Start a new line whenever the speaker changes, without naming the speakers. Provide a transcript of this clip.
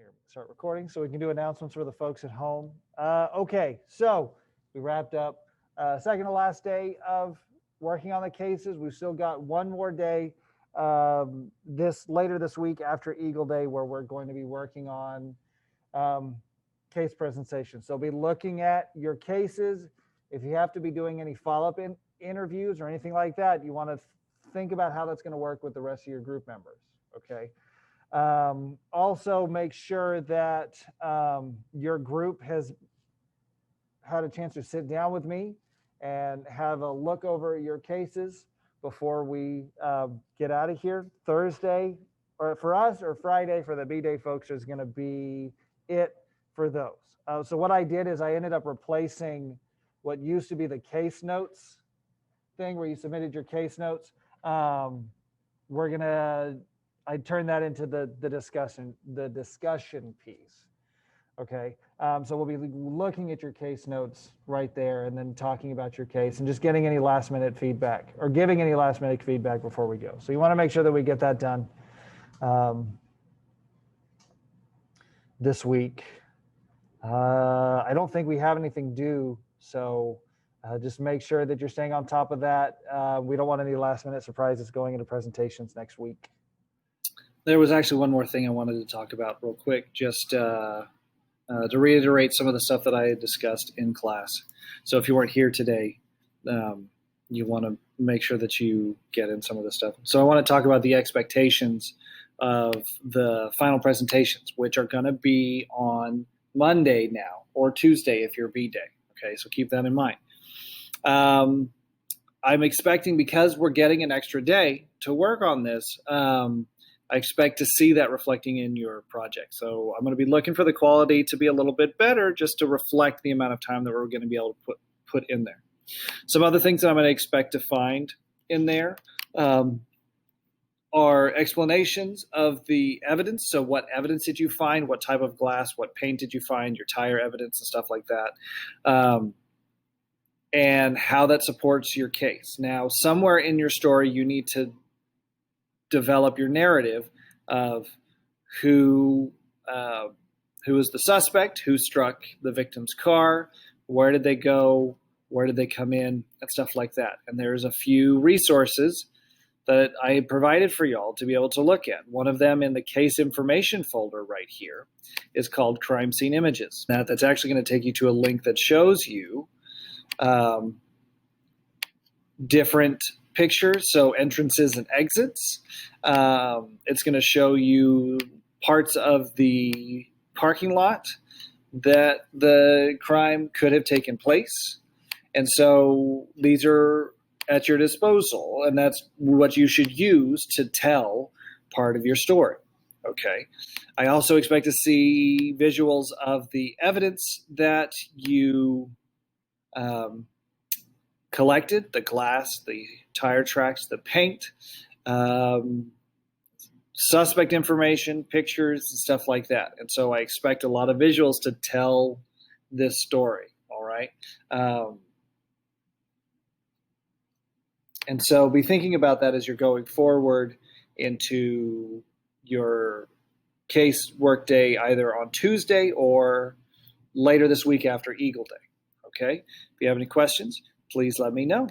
Here, start recording so we can do announcements for the folks at home. Okay, so we wrapped up second to last day of working on the cases. We've still got one more day later this week after Eagle Day, where we're going to be working on case presentations. So be looking at your cases. If you have to be doing any follow-up interviews or anything like that, you want to think about how that's going to work with the rest of your group members. Okay. Also make sure that your group has had a chance to sit down with me and have a look over your cases before we get out of here. Thursday, or for us, or Friday for the B-Day folks is going to be it for those. So what I did is I ended up replacing what used to be the case notes thing where you submitted your case notes. I turned that into the discussion piece. Okay. So we'll be looking at your case notes right there and then talking about your case and just getting any last minute feedback or giving any last minute feedback before we go. So you want to make sure that we get that done this week. I don't think we have anything due. So just make sure that you're staying on top of that. We don't want any last minute surprises going into presentations next week.
There was actually one more thing I wanted to talk about real quick, just to reiterate some of the stuff that I had discussed in class. So if you weren't here today, you want to make sure that you get in some of this stuff. So I want to talk about the expectations of the final presentations, which are going to be on Monday now, or Tuesday if you're B-Day. Okay, so keep that in mind. I'm expecting, because we're getting an extra day to work on this, I expect to see that reflecting in your project. So I'm going to be looking for the quality to be a little bit better, just to reflect the amount of time that we're going to be able to put in there. Some other things that I'm going to expect to find in there are explanations of the evidence. So what evidence did you find? What type of glass? What paint did you find? Your tire evidence and stuff like that. And how that supports your case. Now, somewhere in your story, you need to develop your narrative of who is the suspect, who struck the victim's car, where did they go, where did they come in, and stuff like that. And there's a few resources that I provided for y'all to be able to look at. One of them in the case information folder right here is called Crime Scene Images. That's actually going to take you to a link that shows you different pictures, so entrances and exits. It's going to show you parts of the parking lot that the crime could have taken place. And so these are at your disposal, and that's what you should use to tell part of your story. Okay. I also expect to see visuals of the evidence that you collected, the glass, the tire tracks, the paint, suspect information, pictures, and stuff like that. And so I expect a lot of visuals to tell this story, all right? And so be thinking about that as you're going forward into your case workday, either on Tuesday or later this week after Eagle Day, okay? If you have any questions, please let me know.